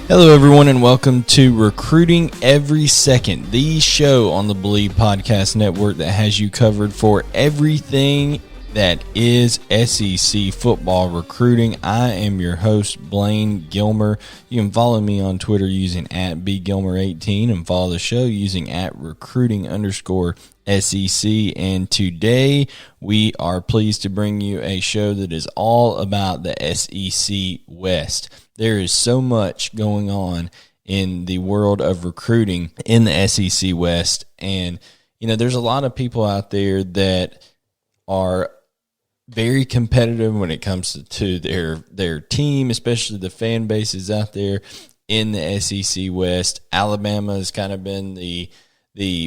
Hello, everyone, and welcome to Recruiting Every Second, the show on the Believe Podcast Network that has you covered for everything that is SEC football recruiting. I am your host, Blaine Gilmer. You can follow me on Twitter using @BGilmer18 and follow the show using @recruiting_SEC. And today we are pleased to bring you a show that is all about the SEC West. There is so much going on in the world of recruiting in the SEC West. And, there's a lot of people out there that are very competitive when it comes to their team, especially the fan bases out there in the SEC West. Alabama has kind of been the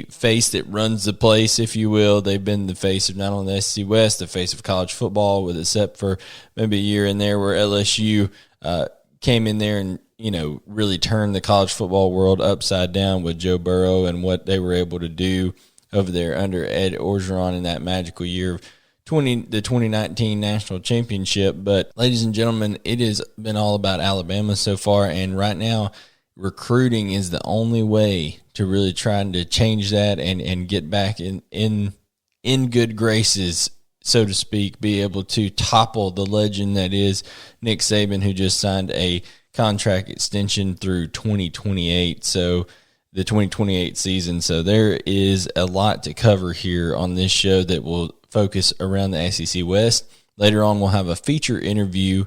face that runs the place, if you will. They've been the face of not only the SEC West, the face of college football, with except for maybe a year in there where LSU came in there and, really turned the college football world upside down with Joe Burrow and what they were able to do over there under Ed Orgeron in that magical year of the 2019 National Championship. But, ladies and gentlemen, it has been all about Alabama so far, and right now recruiting is the only way to really try to change that and get back in good graces, so to speak, be able to topple the legend that is Nick Saban, who just signed a contract extension through 2028, so the 2028 season. So there is a lot to cover here on this show that will focus around the SEC West. Later on, we'll have a feature interview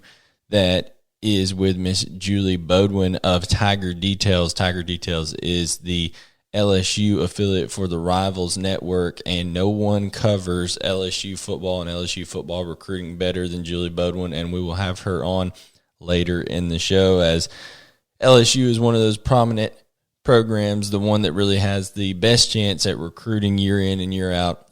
that is with Miss Julie Bodwin of Tiger Details. Tiger Details is the LSU affiliate for the Rivals Network, and no one covers LSU football and LSU football recruiting better than Julie Bodwin, and we will have her on later in the show, as LSU is one of those prominent programs, the one that really has the best chance at recruiting year in and year out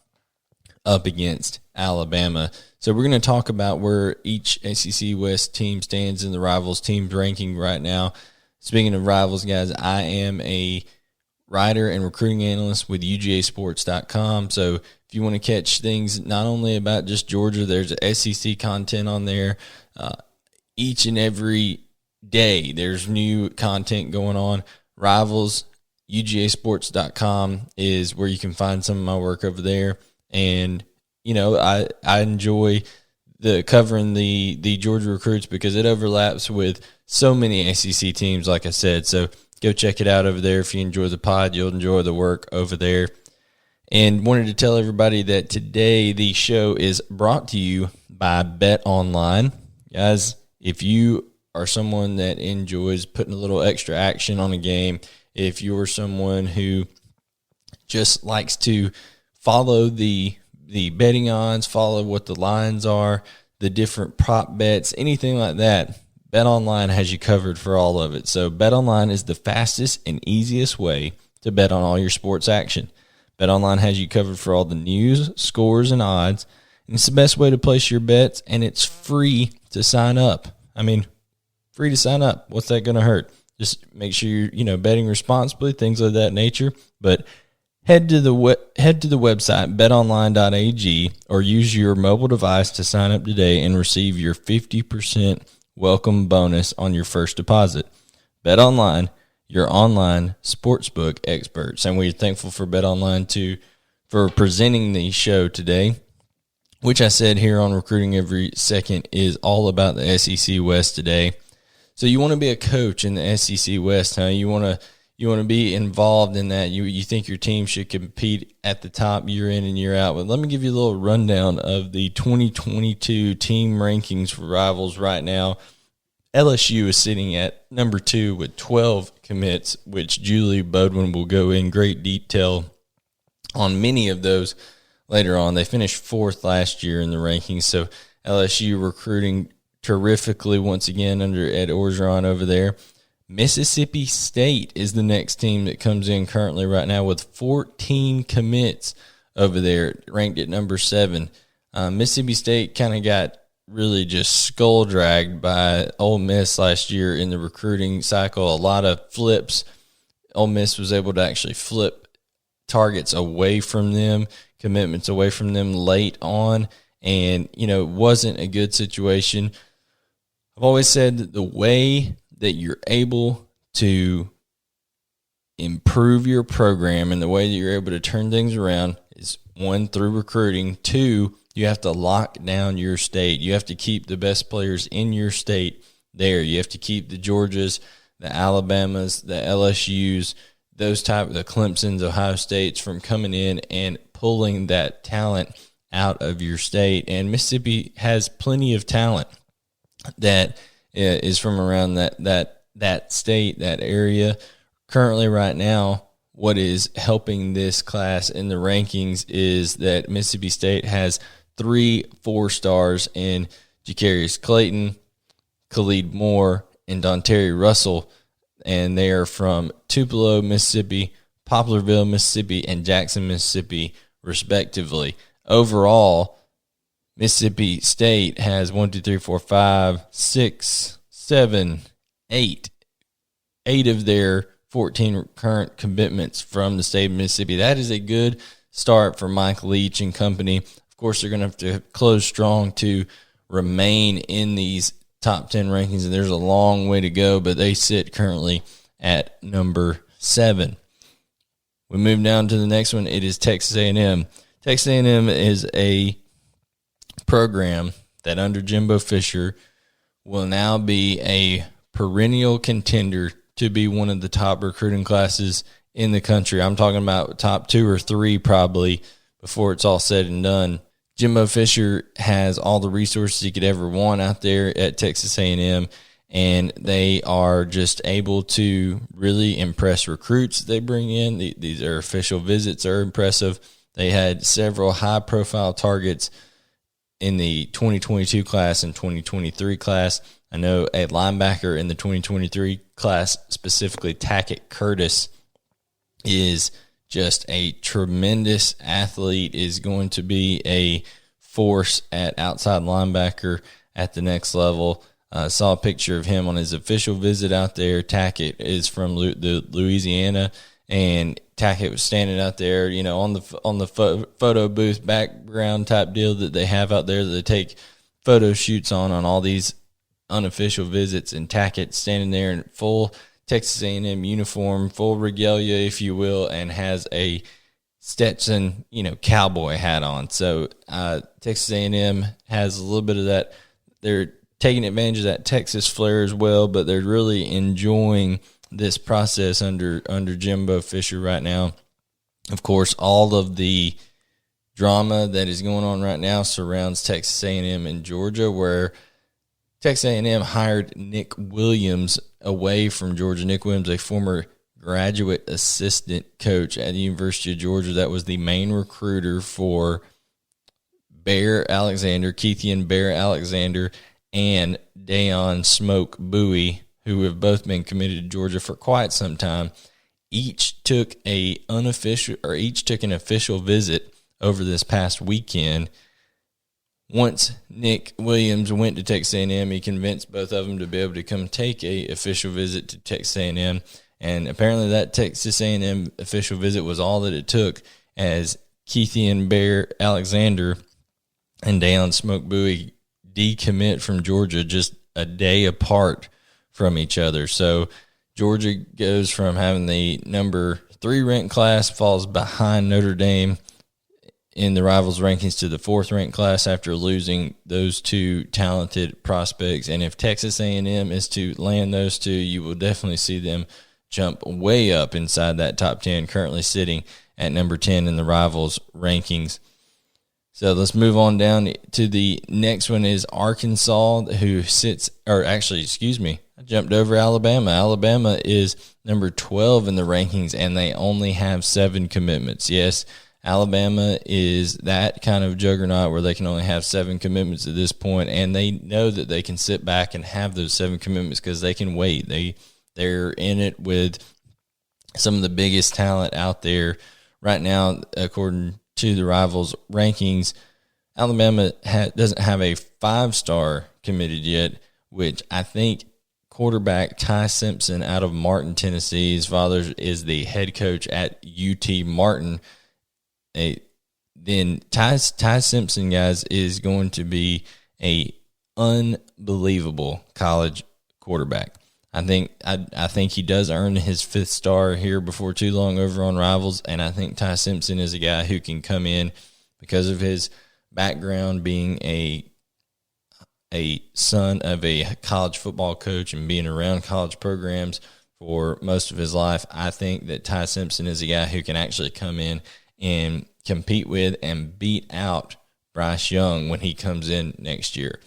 up against Alabama. So we're going to talk about where each SEC West team stands in the Rivals teams ranking right now. Speaking of Rivals, guys, I am a writer and recruiting analyst with UGAsports.com. So if you want to catch things not only about just Georgia, there's SEC content on there. Each and every day there's new content going on. Rivals, UGAsports.com is where you can find some of my work over there. And, I enjoy covering the Georgia recruits because it overlaps with so many SEC teams, like I said. So go check it out over there. If you enjoy the pod, you'll enjoy the work over there. And wanted to tell everybody that today the show is brought to you by BetOnline. Guys, if you are someone that enjoys putting a little extra action on a game, if you're someone who just likes to follow the betting odds, follow what the lines are, the different prop bets, anything like that, BetOnline has you covered for all of it. So BetOnline is the fastest and easiest way to bet on all your sports action. BetOnline has you covered for all the news, scores, and odds, and it's the best way to place your bets, and it's free to sign up. Free to sign up. What's that going to hurt? Just make sure you're betting responsibly, things of that nature. But head to the website betonline.ag or use your mobile device to sign up today and receive your 50% welcome bonus on your first deposit. BetOnline, your online sportsbook experts. And we're thankful for BetOnline for presenting the show today, which I said here on Recruiting Every Second is all about the SEC West today. So you want to be a coach in the SEC West, huh? You want to be involved in that. You think your team should compete at the top year in and year out. But let me give you a little rundown of the 2022 team rankings for Rivals right now. LSU is sitting at number 2 with 12 commits, which Julie Bodwin will go in great detail on many of those later on. They finished 4th last year in the rankings, so LSU recruiting terrifically once again under Ed Orgeron over there. Mississippi State is the next team that comes in currently right now with 14 commits over there, ranked at number 7. Mississippi State kind of got really just skull-dragged by Ole Miss last year in the recruiting cycle. A lot of flips. Ole Miss was able to actually flip targets away from them, commitments away from them late on, and, it wasn't a good situation. I've always said that the way that you're able to improve your program, and the way that you're able to turn things around is, one, through recruiting. Two, you have to lock down your state. You have to keep the best players in your state there. You have to keep the Georgias, the Alabamas, the LSUs, the Clemsons, Ohio States from coming in and pulling that talent out of your state. And Mississippi has plenty of talent that is from around that state, that area. Currently, right now, what is helping this class in the rankings is that Mississippi State has 3 4-stars in Jacarius Clayton, Khalid Moore, and Donterry Russell, and they are from Tupelo, Mississippi, Poplarville, Mississippi, and Jackson, Mississippi, respectively. Overall, Mississippi State has 8 of their 14 current commitments from the state of Mississippi. That is a good start for Mike Leach and company. Of course, they're going to have to close strong to remain in these top 10 rankings, and there's a long way to go, but they sit currently at number 7. We move down to the next one. It is Texas A&M. Texas A&M is a program that under Jimbo Fisher will now be a perennial contender to be one of the top recruiting classes in the country. I'm talking about top 2 or 3 probably before it's all said and done. Jimbo Fisher has all the resources he could ever want out there at Texas A&M, and they are just able to really impress recruits they bring in. These are official visits are impressive. They had several high-profile targets in the 2022 class and 2023 class. I know a linebacker in the 2023 class, specifically Tackett Curtis, is just a tremendous athlete, is going to be a force at outside linebacker at the next level. Saw a picture of him on his official visit out there. Tackett is from Louisiana, and Tackett was standing out there, on the photo booth background type deal that they have out there that they take photo shoots on all these unofficial visits, and Tackett standing there in full Texas A&M uniform, full regalia, if you will, and has a Stetson, cowboy hat on. So Texas A&M has a little bit of that. They're taking advantage of that Texas flair as well, but they're really enjoying this process under Jimbo Fisher right now. Of course, all of the drama that is going on right now surrounds Texas A&M and Georgia, where Texas A&M hired Nick Williams away from Georgia. Nick Williams, a former graduate assistant coach at the University of Georgia, that was the main recruiter for Bear Alexander, Keithian Bear Alexander, and Deion Smoke Bowie, who have both been committed to Georgia for quite some time. Each took an official visit over this past weekend. Once Nick Williams went to Texas A&M, he convinced both of them to be able to come take a official visit to Texas A&M, and apparently that Texas A&M official visit was all that it took, as Keithian Bear Alexander and Deion Smoke Bowie decommit from Georgia just a day apart from each other. So Georgia goes from having the number 3 ranked class, falls behind Notre Dame in the Rivals rankings to the 4th ranked class after losing those 2 talented prospects. And if Texas A&M is to land those 2, you will definitely see them jump way up inside that top 10, currently sitting at number 10 in the Rivals rankings. So let's move on down to the next one is Arkansas, who I jumped over Alabama. Alabama is number 12 in the rankings, and they only have 7 commitments. Yes, Alabama is that kind of juggernaut where they can only have 7 commitments at this point, and they know that they can sit back and have those 7 commitments because they can wait. They're in it with some of the biggest talent out there right now, according to the Rivals rankings. Alabama doesn't have a 5-star committed yet, which I think quarterback Ty Simpson out of Martin, Tennessee, his father is the head coach at UT Martin. Then Ty Simpson, guys, is going to be a unbelievable college quarterback. I think he does earn his 5th star here before too long over on Rivals, and I think Ty Simpson is a guy who can come in because of his background being a son of a college football coach and being around college programs for most of his life. I think that Ty Simpson is a guy who can actually come in and compete with and beat out Bryce Young when he comes in next year.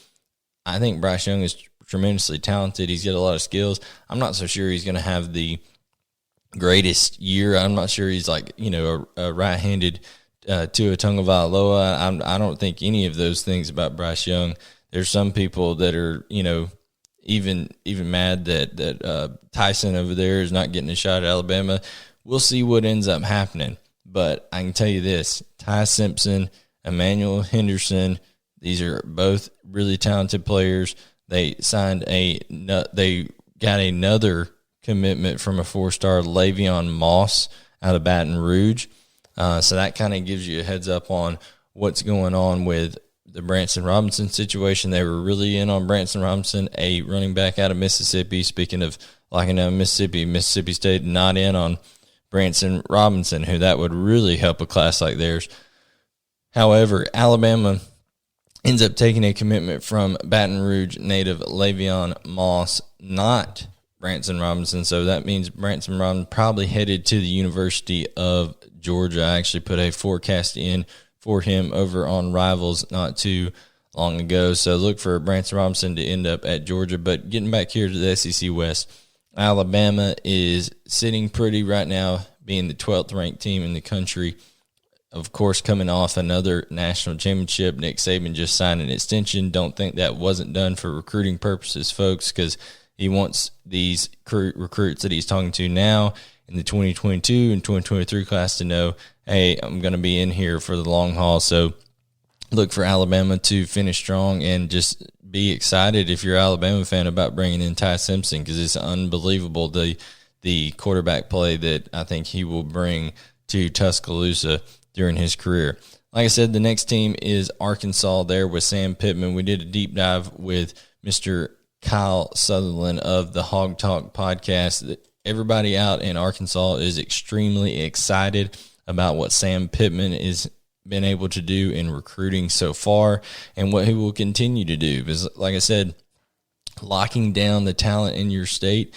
I think Bryce Young is tremendously talented. He's got a lot of skills. I'm not so sure he's going to have the greatest year. I'm not sure he's like, a right-handed Tua Tagovailoa. I don't think any of those things about Bryce Young. There's some people that are, even mad that Tyson over there is not getting a shot at Alabama. We'll see what ends up happening. But I can tell you this, Ty Simpson, Emmanuel Henderson, these are both really talented players. They got another commitment from a 4-star, Le'Veon Moss, out of Baton Rouge. So that kind of gives you a heads up on what's going on with the Branson Robinson situation. They were really in on Branson Robinson, a running back out of Mississippi. Speaking of locking down Mississippi State not in on Branson Robinson, who that would really help a class like theirs. However, Alabama ends up taking a commitment from Baton Rouge native Le'Veon Moss, not Branson Robinson. So that means Branson Robinson probably headed to the University of Georgia. I actually put a forecast in for him over on Rivals not too long ago. So look for Branson Robinson to end up at Georgia. But getting back here to the SEC West, Alabama is sitting pretty right now, being the 12th ranked team in the country. Of course, coming off another national championship, Nick Saban just signed an extension. Don't think that wasn't done for recruiting purposes, folks, because he wants these recruits that he's talking to now in the 2022 and 2023 class to know, hey, I'm going to be in here for the long haul. So look for Alabama to finish strong and just be excited if you're an Alabama fan about bringing in Ty Simpson, because it's unbelievable the quarterback play that I think he will bring to Tuscaloosa during his career. Like I said, the next team is Arkansas there with Sam Pittman. We did a deep dive with Mr. Kyle Sutherland of the Hog Talk podcast. Everybody out in Arkansas is extremely excited about what Sam Pittman has been able to do in recruiting so far and what he will continue to do. Because, like I said, locking down the talent in your state,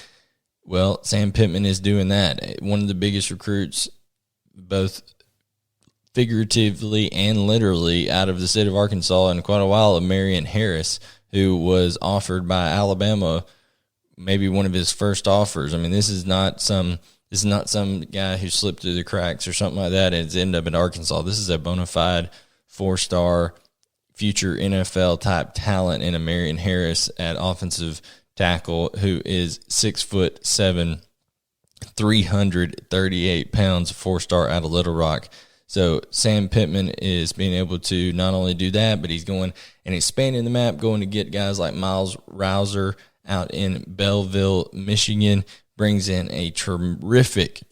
well, Sam Pittman is doing that. One of the biggest recruits, both figuratively and literally, out of the state of Arkansas in quite a while, Marion Harris, who was offered by Alabama, maybe one of his first offers. I mean, this is not some guy who slipped through the cracks or something like that and it's ended up in Arkansas. This is a bona fide 4-star future NFL type talent in a Marion Harris at offensive tackle, who is 6'7", 338 pounds, 4-star out of Little Rock. So Sam Pittman is being able to not only do that, but he's going and expanding the map, going to get guys like Miles Rouser out in Belleville, Michigan, brings in a terrific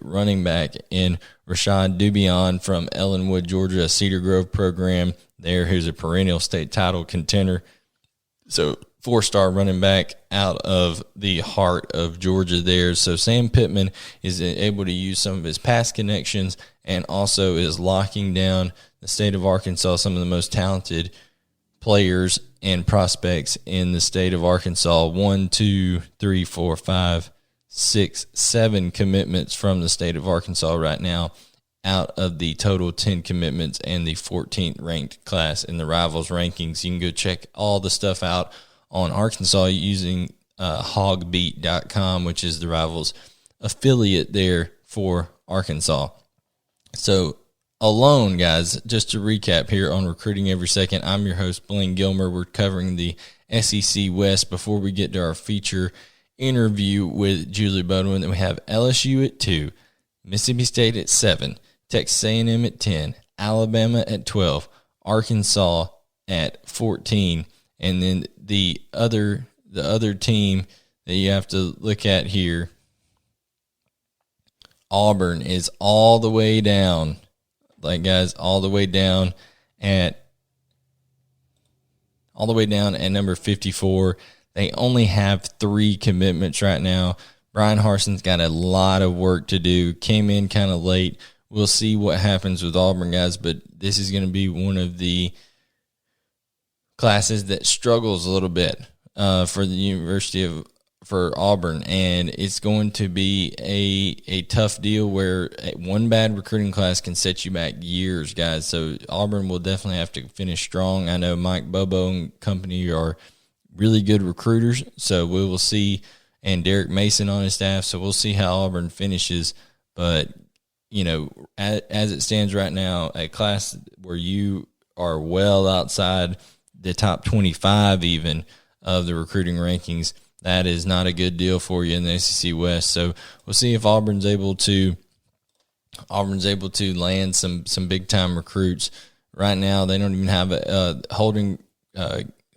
running back in Rashad Dubion from Ellenwood, Georgia, a Cedar Grove program there, who's a perennial state title contender. So 4-star running back out of the heart of Georgia there. So Sam Pittman is able to use some of his past connections and also is locking down the state of Arkansas, some of the most talented players and prospects in the state of Arkansas. 1, 2, 3, 4, 5, 6, 7 commitments from the state of Arkansas right now out of the total 10 commitments and the 14th ranked class in the Rivals rankings. You can go check all the stuff out on Arkansas using hogbeat.com, which is the Rivals affiliate there for Arkansas. So alone, guys, just to recap here on Recruiting Every Second, I'm your host, Blaine Gilmer. We're covering the SEC West. Before we get to our feature interview with Julie Bodwin, then we have LSU at 2, Mississippi State at 7, Texas A&M at 10, Alabama at 12, Arkansas at 14, and then the other team that you have to look at here, Auburn, is all the way down. All the way down at number 54. They only have 3 commitments right now. Brian Harson's got a lot of work to do. Came in kind of late. We'll see what happens with Auburn, guys, but this is going to be one of the classes that struggles a little bit for the for Auburn, and it's going to be a tough deal where one bad recruiting class can set you back years, guys. So Auburn will definitely have to finish strong. I know Mike Bobo and company are really good recruiters, so we will see, and Derek Mason on his staff, so we'll see how Auburn finishes. But, you know, as it stands right now, a class where you are well outside the top 25 even of the recruiting rankings, that is not a good deal for you in the SEC West. So we'll see if Auburn's able to land some big time recruits. Right now, they don't even have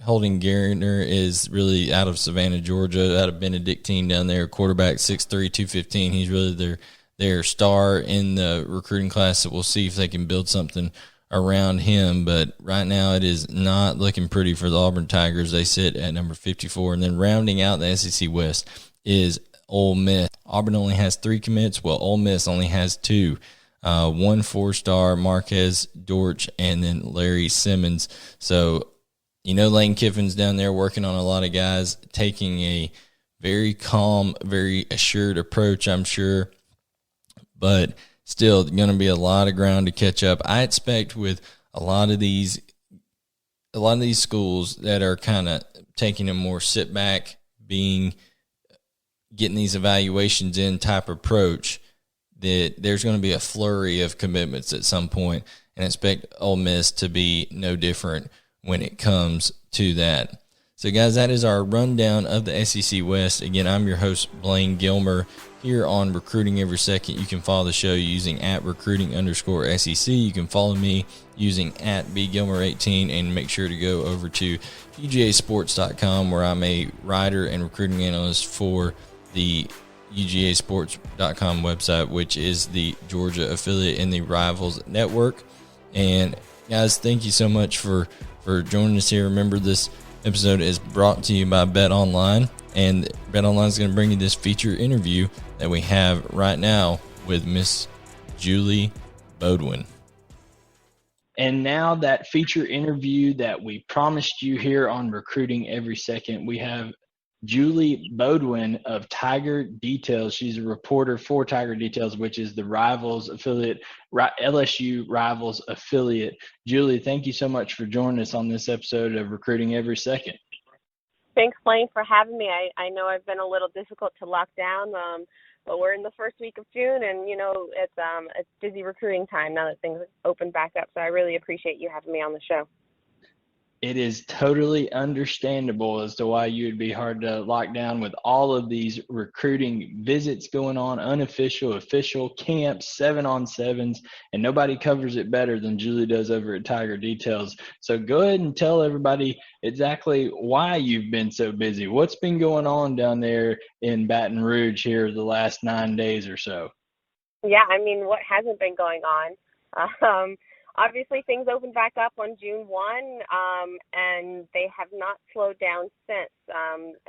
Holding Garner is really out of Savannah, Georgia, out of Benedictine down there, quarterback 6'3", 215. He's really their star in the recruiting class. So we'll see if they can build something around him, but right now it is not looking pretty for the Auburn Tigers. They sit at number 54, and then rounding out the SEC West is Ole Miss. Auburn only has 3 commits, while Ole Miss only has 2. 1 4-star, Marquez Dortch, and then Larry Simmons. So, you know, Lane Kiffin's down there working on a lot of guys, taking a very calm, very assured approach, I'm sure, but still going to be a lot of ground to catch up. I expect with a lot of these schools that are kind of taking a more sit back, getting these evaluations in type approach, that there's going to be a flurry of commitments at some point, and I expect Ole Miss to be no different when it comes to that. So, guys, that is our rundown of the SEC West. Again, I'm your host, Blaine Gilmer, here on Recruiting Every Second. You can follow the show using @recruiting_SEC. You can follow me using @BGilmer18, and make sure to go over to UGAsports.com, where I'm a writer and recruiting analyst for the UGAsports.com website, which is the Georgia affiliate in the Rivals Network. And, guys, thank you so much for joining us here. Remember, this episode is brought to you by BetOnline, and BetOnline is going to bring you this feature interview that we have right now with Miss Julie Beaudoin. And now that feature interview that we promised you here on Recruiting Every Second, we have Julie Beaudoin of Tiger Details. She's a reporter for Tiger Details, which is the Rivals affiliate, LSU Rivals affiliate. Julie, thank you so much for joining us on this episode of Recruiting Every Second. Thanks, Blaine, for having me. I know I've been a little difficult to lock down, but we're in the first week of June, and it's busy recruiting time now that things open back up. So I really appreciate you having me on the show. It is totally understandable as to why you would be hard to lock down with all of these recruiting visits going on, unofficial, official camps, 7-on-7s, and nobody covers it better than Julie does over at Tiger Details. So go ahead and tell everybody exactly why you've been so busy. What's been going on down there in Baton Rouge here the last 9 days or so? Yeah, I mean, what hasn't been going on? Obviously, things opened back up on June 1, and they have not slowed down since.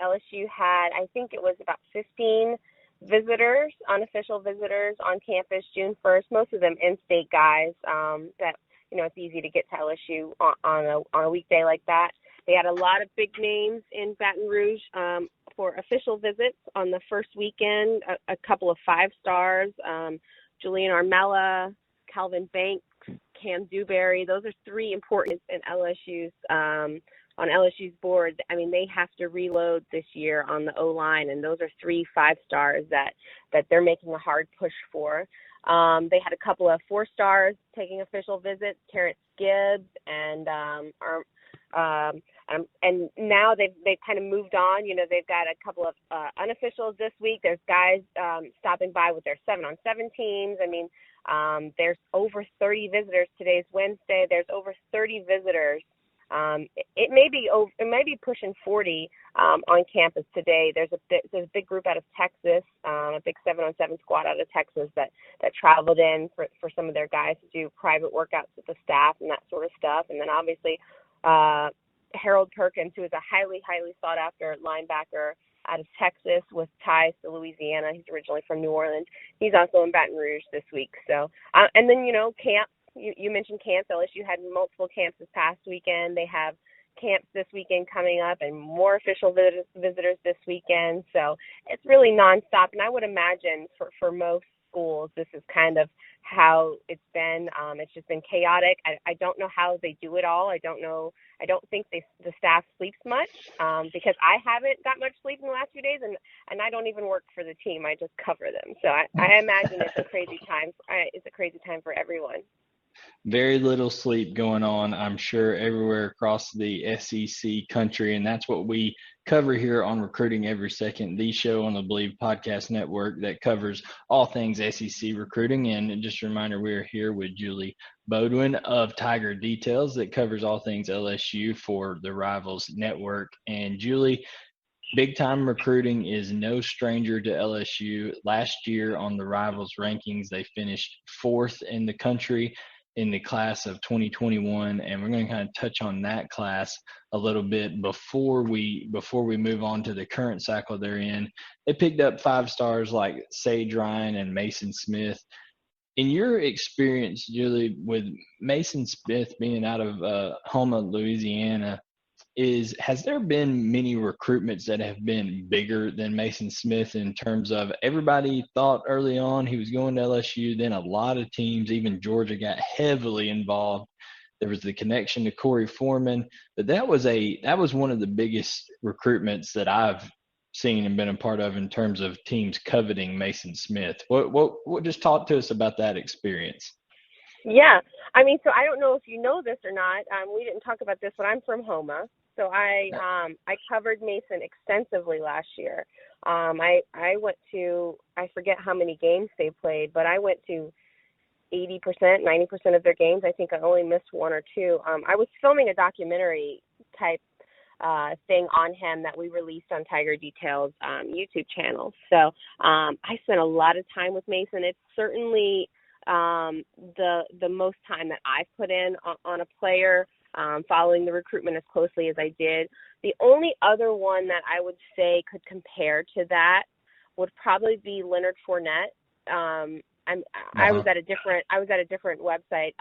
LSU had, I think it was about 15 visitors, unofficial visitors on campus June 1st, most of them in-state guys that, it's easy to get to LSU on a weekday like that. They had a lot of big names in Baton Rouge for official visits on the first weekend, a couple of 5-stars, Julian Armella, Calvin Banks, Cam Dewberry. Those are 3 important in LSU's on LSU's board. I mean, they have to reload this year on the O-line, and those are 3 5-stars that they're making a hard push for. They had a couple of 4-stars taking official visits, Terrence Gibbs and now they've kind of moved on. They've got a couple of unofficials this week. There's guys stopping by with their 7-on-7 teams. I mean, there's over 30 visitors. Today's Wednesday. There's over 30 visitors. It may be pushing 40 on campus today. There's a big group out of Texas, a big 7-on-7 squad out of Texas that traveled in for some of their guys to do private workouts with the staff and that sort of stuff. And then obviously Harold Perkins, who is a highly, highly sought after linebacker out of Texas with ties to Louisiana. He's originally from New Orleans. He's also in Baton Rouge this week. So, and then, camps. You mentioned camps. LSU had multiple camps this past weekend. They have camps this weekend coming up and more official visitors this weekend. So it's really nonstop. And I would imagine for most schools, this is kind of how it's been. It's just been chaotic. I don't know how they do it all. I don't think the staff sleeps much because I haven't got much sleep in the last few days, and I don't even work for the team. I just cover them. So I imagine it's a crazy time. It's a crazy time for everyone. Very little sleep going on, I'm sure, everywhere across the SEC country, and that's what we cover here on Recruiting Every Second, the show on the Believe Podcast Network that covers all things SEC recruiting. And just a reminder, we are here with Julie Beaudoin of Tiger Details that covers all things LSU for the Rivals Network. And Julie, big time recruiting is no stranger to LSU. Last year on the Rivals rankings, they finished 4th in the country in the class of 2021, and we're going to kind of touch on that class a little bit before we move on to the current cycle they're in. They picked up 5 stars like Sage Ryan and Mason Smith. In your experience, Julie, with Mason Smith being out of Houma, Louisiana, has there been many recruitments that have been bigger than Mason Smith in terms of everybody thought early on he was going to LSU, then a lot of teams, even Georgia, got heavily involved. There was the connection to Corey Foreman, but that was one of the biggest recruitments that I've seen and been a part of in terms of teams coveting Mason Smith. What just talk to us about that experience? Yeah, I mean, so I don't know if you know this or not. We didn't talk about this, but I'm from Houma. So I covered Mason extensively last year. I went to, I forget how many games they played, but I went to 80%, 90% of their games. I think I only missed 1 or 2. I was filming a documentary type thing on him that we released on Tiger Details YouTube channel. So I spent a lot of time with Mason. It's certainly the most time that I've put in on a player. Following the recruitment as closely as I did. The only other one that I would say could compare to that would probably be Leonard Fournette. I was at a different website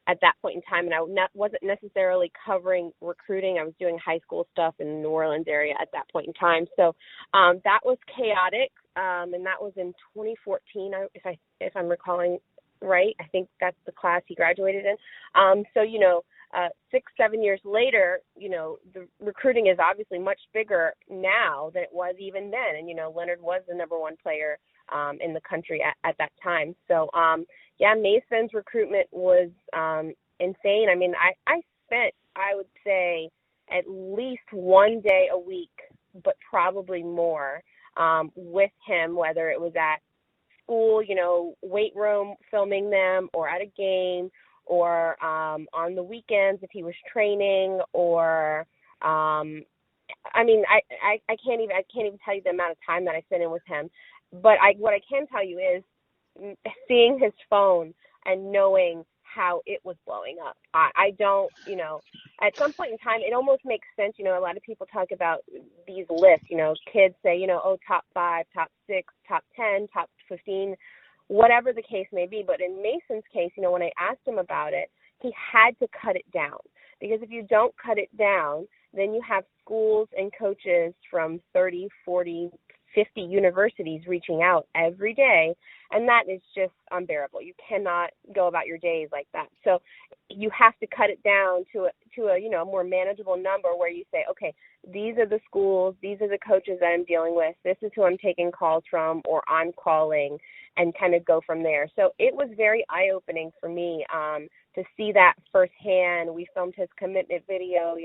at that point in time, and I wasn't necessarily covering recruiting. I was doing high school stuff in the New Orleans area at that point in time. So that was chaotic, and that was in 2014, if I'm recalling right. I think that's the class he graduated in. So 6-7 years later, the recruiting is obviously much bigger now than it was even then. And, Leonard was the number 1 player in the country at that time. So, Mason's recruitment was insane. I mean, I spent, I would say, at least 1 day a week, but probably more with him, whether it was at school, weight room, filming them, or at a game, or on the weekends if he was training, or I can't even tell you the amount of time that I spent in with him. But what I can tell you is seeing his phone and knowing how it was blowing up. I don't, at some point in time, it almost makes sense. A lot of people talk about these lists, kids say, top 5, top 6, top 10, top 15, whatever the case may be. But in Mason's case, when I asked him about it, he had to cut it down, because if you don't cut it down, then you have schools and coaches from 30, 40, 50 universities reaching out every day, and that is just unbearable. You cannot go about your days like that. So you have to cut it down to a more manageable number, where you say, okay, these are the schools, these are the coaches that I'm dealing with, this is who I'm taking calls from, or I'm calling, and kind of go from there. So it was very eye-opening for me to see that firsthand. We filmed his commitment video.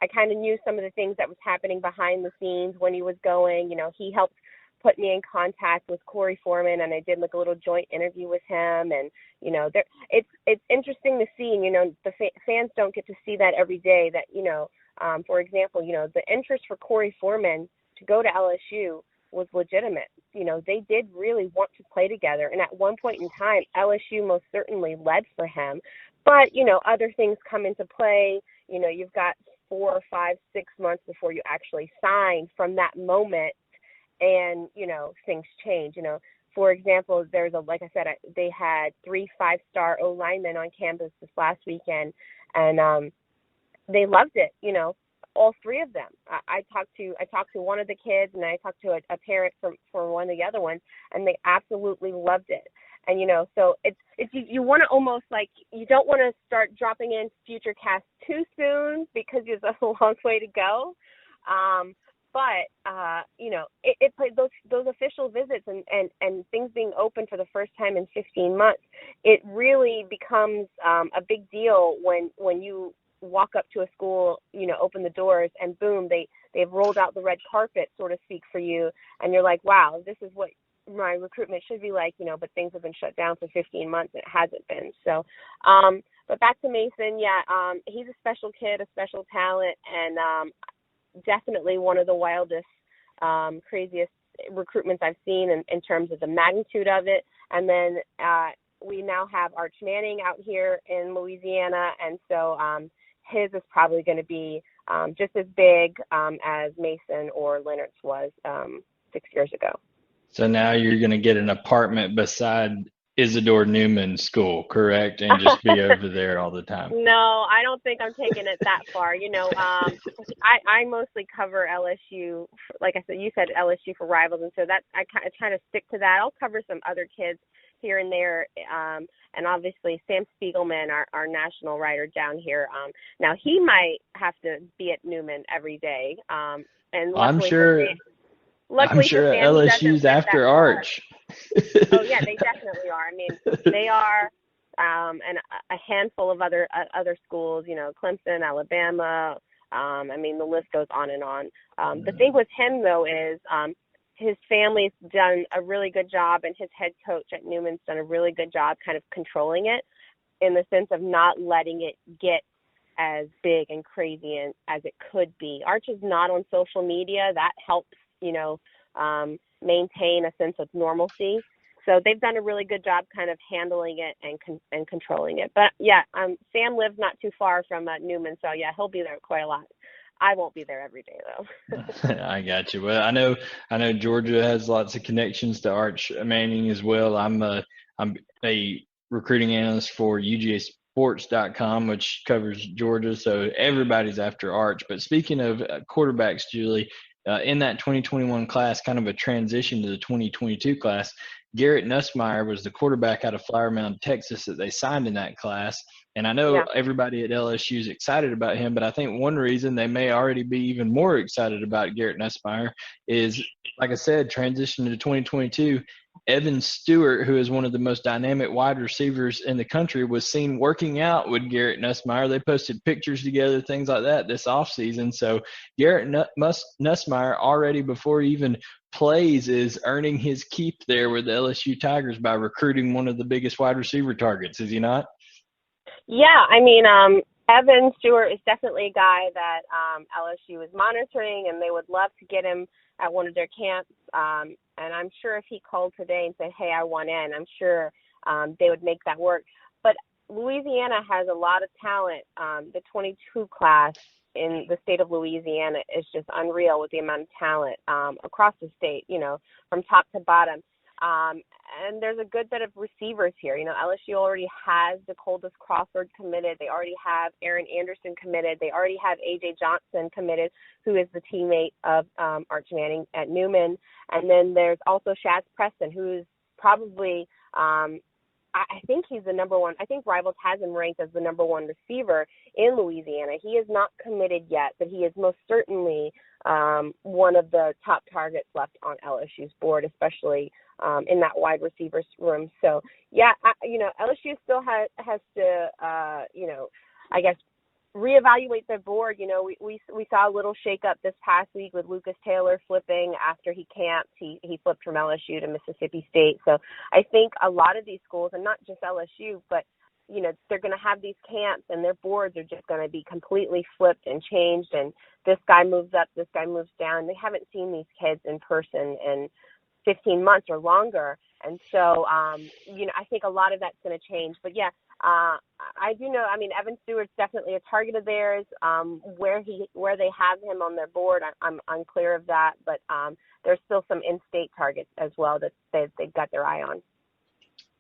I kind of knew some of the things that was happening behind the scenes when he was going. He helped put me in contact with Corey Foreman, and I did like a little joint interview with him. And it's interesting to see. The fans don't get to see that every day. That for example, the interest for Corey Foreman to go to LSU was legitimate. They did really want to play together, and at one point in time, LSU most certainly led for him. But other things come into play. you've got 4 or 5, 6 months before you actually sign from that moment, and things change. For example, like I said, they had 3 5-star O linemen on campus this last weekend, and they loved it. All 3 of them. I talked to one of the kids, and I talked to a parent for one of the other ones, and they absolutely loved it. And so it's you want to almost, like, you don't want to start dropping in FutureCast too soon because there's a long way to go. But it played those official visits and things being open for the first time in 15 months. It really becomes a big deal when you walk up to a school, open the doors, and boom, they've rolled out the red carpet, so to speak, for you, and you're like, wow, this is what my recruitment should be like, but things have been shut down for 15 months and it hasn't been. So, but back to Mason, he's a special kid, a special talent, and definitely one of the wildest, craziest recruitments I've seen in terms of the magnitude of it. And then we now have Arch Manning out here in Louisiana, and so his is probably going to be just as big as Mason or Leonard's was 6 years ago. So now you're going to get an apartment beside Isidore Newman School, correct? And just be over there all the time. No, I don't think I'm taking it that far. I mostly cover LSU. Like I said, you said LSU for Rivals, and so that I kind of stick to that. I'll cover some other kids here and there, and obviously Sam Spiegelman, our national writer down here. Now he might have to be at Newman every day, and I'm sure LSU's after Arch. Oh yeah, they definitely are. I mean, they are, and a handful of other schools. Clemson, Alabama. I mean, the list goes on and on. The thing with him though is his family's done a really good job, and his head coach at Newman's done a really good job kind of controlling it, in the sense of not letting it get as big and crazy as it could be. Arch is not on social media. That helps, maintain a sense of normalcy. So they've done a really good job kind of handling it and controlling it. But yeah, Sam lives not too far from Newman, so yeah, he'll be there quite a lot. I won't be there every day though. I got you. Well, I know Georgia has lots of connections to Arch Manning as well. I'm a recruiting analyst for UGAsports.com, which covers Georgia, so everybody's after Arch. But speaking of quarterbacks, Julie, in that 2021 class, kind of a transition to the 2022 class, Garrett Nussmeier was the quarterback out of Flower Mound, Texas, that they signed in that class. And I know everybody at LSU is excited about him, but I think one reason they may already be even more excited about Garrett Nussmeier is, like I said, transition to 2022. Evan Stewart, who is one of the most dynamic wide receivers in the country, was seen working out with Garrett Nussmeier. They posted pictures together, things like that, this offseason. So Garrett Nussmeier, already before he even plays, is earning his keep there with the LSU Tigers by recruiting one of the biggest wide receiver targets, is he not? Yeah, I mean, Evan Stewart is definitely a guy that LSU is monitoring, and they would love to get him at one of their camps. And I'm sure if he called today and said, hey, I want in, I'm sure they would make that work. But Louisiana has a lot of talent. The 22 class in the state of Louisiana is just unreal with the amount of talent across the state, from top to bottom. And there's a good bit of receivers here. LSU already has Dakotas Crawford committed. They already have Aaron Anderson committed. They already have A.J. Johnson committed, who is the teammate of Arch Manning at Newman. And then there's also Shaz Preston, who's probably I think he's the number one. I think Rivals has him ranked as the number one receiver in Louisiana. He is not committed yet, but he is most certainly one of the top targets left on LSU's board, especially in that wide receivers room. So, yeah, LSU still has to, I guess, reevaluate their board. We saw a little shakeup this past week with Lucas Taylor flipping after he camped. He flipped from LSU to Mississippi State. So I think a lot of these schools, and not just LSU, but they're going to have these camps, and their boards are just going to be completely flipped and changed. And this guy moves up, this guy moves down. They haven't seen these kids in person in 15 months or longer. And so, I think a lot of that's going to change. But yeah, I do know. I mean, Evan Stewart's definitely a target of theirs. Where they have him on their board, I'm unclear of that. But there's still some in-state targets as well that they've got their eye on.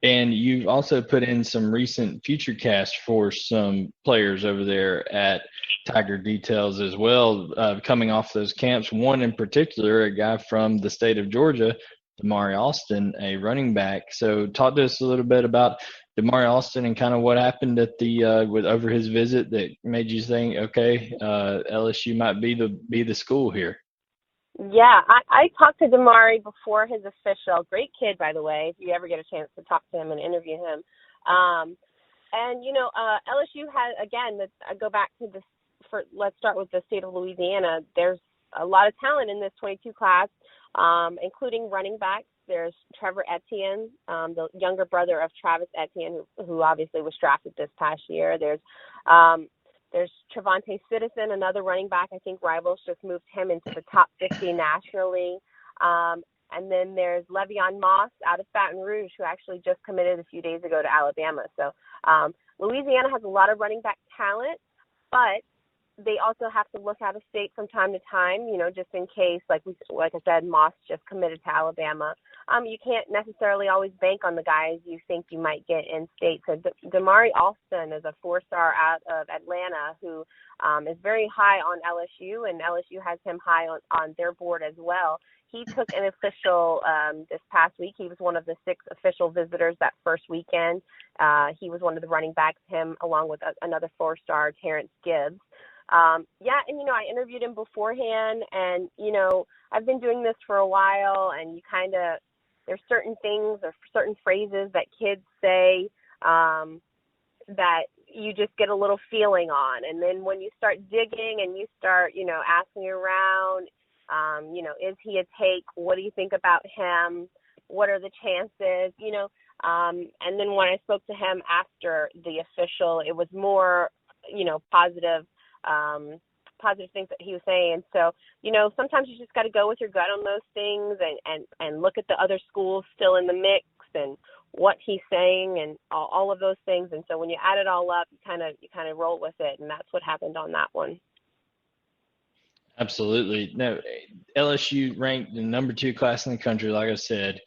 And you've also put in some recent future casts for some players over there at Tiger Details as well, coming off those camps. One in particular, a guy from the state of Georgia, Damari Alston, a running back. So talk to us a little bit about Damari Alston and kind of what happened at the over his visit that made you think, okay, LSU might be the school here. Yeah, I talked to Damari before his official. Great kid, by the way, if you ever get a chance to talk to him and interview him. And, LSU has, again, I go back to this, let's start with the state of Louisiana. There's a lot of talent in this 22 class, including running backs. There's Trevor Etienne, the younger brother of Travis Etienne, who obviously was drafted this past year. There's Trevante Citizen, another running back. I think Rivals just moved him into the top 50 nationally. And then there's Le'Veon Moss out of Baton Rouge, who actually just committed a few days ago to Alabama. So Louisiana has a lot of running back talent, but they also have to look out of state from time to time, just in case, like I said, Moss just committed to Alabama. You can't necessarily always bank on the guys you think you might get in state. So Damari Alston is a 4-star out of Atlanta who is very high on LSU, and LSU has him high on their board as well. He took an official this past week. He was one of the 6 official visitors that first weekend. He was one of the running backs, him along with another 4-star, Terrence Gibbs. I interviewed him beforehand, and, I've been doing this for a while, and there's certain things or certain phrases that kids say that you just get a little feeling on. And then when you start digging and you start, asking around, is he a take? What do you think about him? What are the chances? And then when I spoke to him after the official, it was more, positive things that he was saying. So, sometimes you just got to go with your gut on those things and look at the other schools still in the mix and what he's saying and all of those things. And so when you add it all up, you kind of roll with it. And that's what happened on that one. Absolutely. No, LSU ranked the number 2 class in the country, like I said.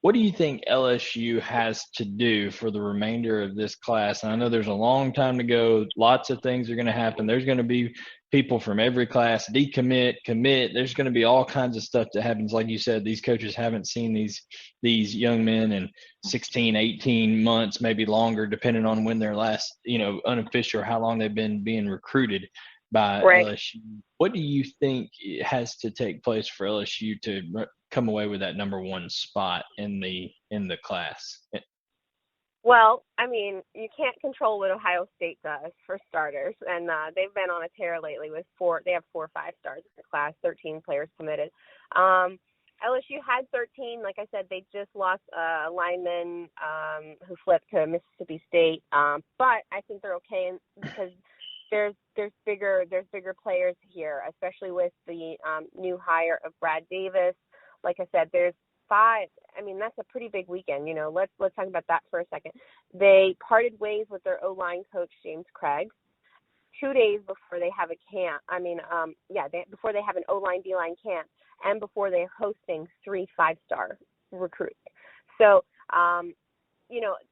What do you think LSU has to do for the remainder of this class? And I know there's a long time to go. Lots of things are going to happen. There's going to be people from every class decommit, commit. There's going to be all kinds of stuff that happens. Like you said, these coaches haven't seen these young men in 16, 18 months, maybe longer, depending on when their last, unofficial, or how long they've been being recruited by LSU. What do you think has to take place for LSU to come away with that number 1 spot in the class? Well, I mean, you can't control what Ohio State does, for starters, and they've been on a tear lately with 4. They have 4 5-stars in the class, 13 players committed. LSU had 13. Like I said, they just lost a lineman who flipped to Mississippi State, but I think they're okay because there's bigger players here, especially with the new hire of Brad Davis. Like I said, there's 5. I mean, that's a pretty big weekend. Let's talk about that for a second. They parted ways with their O-line coach, James Craig, 2 days before they have a camp. Before they have an O-line, D-line camp, and before they're hosting 3 5-star recruits. So,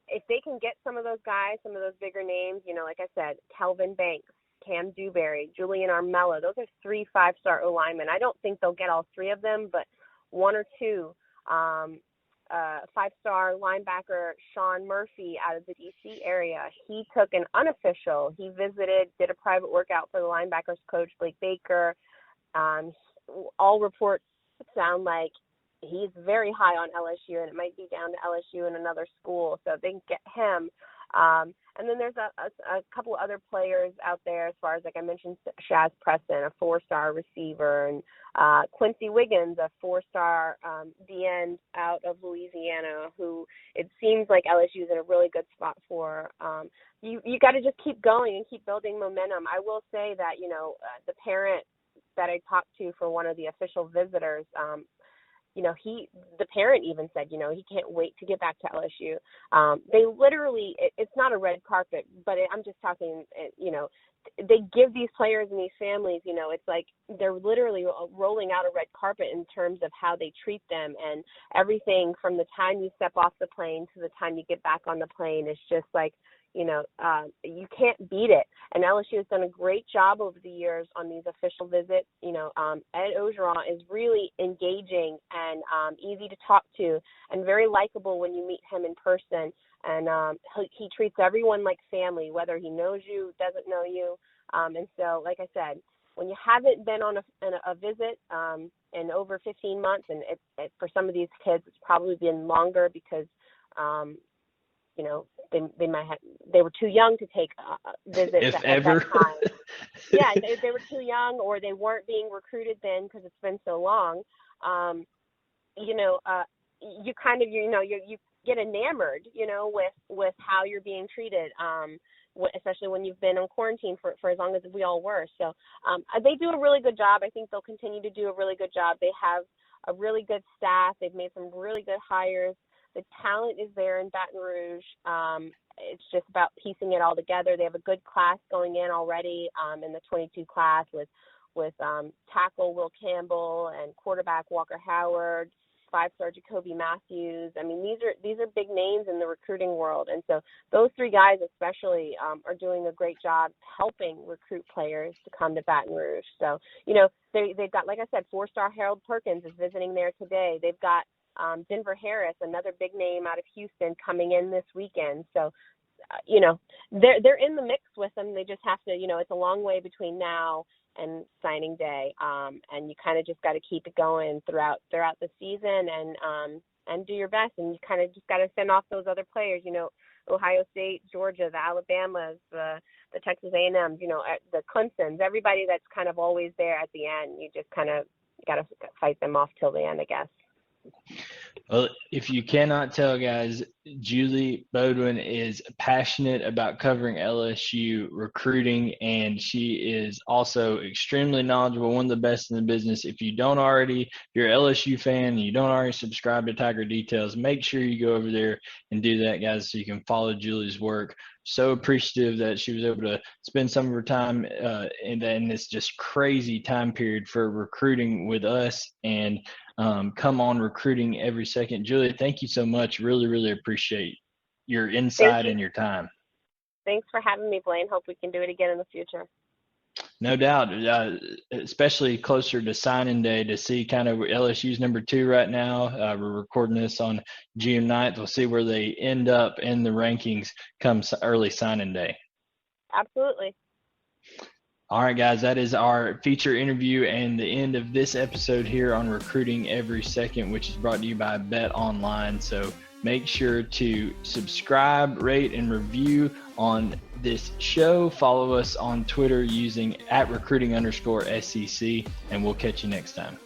if they can get some of those guys, some of those bigger names, like I said, Kelvin Banks, Cam Dewberry, Julian Armello, those are 3 5-star O-linemen. I don't think they'll get all 3 of them, but 1 or 2. 5-star linebacker Sean Murphy out of the D.C. area. He took an unofficial. He visited, did a private workout for the linebackers coach, Blake Baker. All reports sound like he's very high on LSU, and it might be down to LSU and another school, so they can get him. And then there's a couple other players out there as far as, like I mentioned, Shaz Preston, a 4-star receiver, and Quincy Wiggins, a 4-star D-end out of Louisiana, who it seems like LSU is in a really good spot for. You got to just keep going and keep building momentum. I will say that, the parent that I talked to for one of the official visitors, the parent even said, he can't wait to get back to LSU. They literally, it's not a red carpet, but I'm just talking, they give these players and these families, it's like they're literally rolling out a red carpet in terms of how they treat them, and everything from the time you step off the plane to the time you get back on the plane is just like, you can't beat it. And LSU has done a great job over the years on these official visits. Ed Ogeron is really engaging and easy to talk to and very likable when you meet him in person. And he treats everyone like family, whether he knows you, doesn't know you. And so, like I said, when you haven't been on a visit in over 15 months, and for some of these kids, it's probably been longer because they were too young to take visits if at ever. that time. Yeah, they were too young, or they weren't being recruited then because it's been so long. You kind of you get enamored, with how you're being treated, especially when you've been on quarantine for as long as we all were. So they do a really good job. I think they'll continue to do a really good job. They have a really good staff. They've made some really good hires. The talent is there in Baton Rouge. It's just about piecing it all together. They have a good class going in already in the 22 class with tackle Will Campbell and quarterback Walker Howard, 5-star Jacoby Matthews. I mean, these are big names in the recruiting world. And so those three guys especially are doing a great job helping recruit players to come to Baton Rouge. So, they've got, like I said, 4-star Harold Perkins is visiting there today. They've got Denver Harris, another big name out of Houston, coming in this weekend. So, they're in the mix with them. They just have to, it's a long way between now and signing day. And you kind of just got to keep it going throughout the season and do your best. And you kind of just got to send off those other players, Ohio State, Georgia, the Alabamas, the Texas A&Ms, the Clemsons, everybody that's kind of always there at the end. You just kind of got to fight them off till the end, I guess. Well, if you cannot tell, guys, Julie Beaudoin is passionate about covering LSU recruiting, and she is also extremely knowledgeable, one of the best in the business. If you don't already, if you're an LSU fan and you don't already subscribe to Tiger Details, make sure you go over there and do that, guys, so you can follow Julie's work. So appreciative that she was able to spend some of her time in this just crazy time period for recruiting with us and come on Recruiting Every Second. Julia, thank you so much. Really, really appreciate your insight and your time. Thanks for having me, Blaine. Hope we can do it again in the future. No doubt, especially closer to signing day to see kind of LSU's number 2 right now. We're recording this on June 9th. We'll see where they end up in the rankings come early signing day. Absolutely. All right, guys, that is our feature interview and the end of this episode here on Recruiting Every Second, which is brought to you by Bet Online. So make sure to subscribe, rate, and review on this show. Follow us on Twitter using @recruiting_SEC, and we'll catch you next time.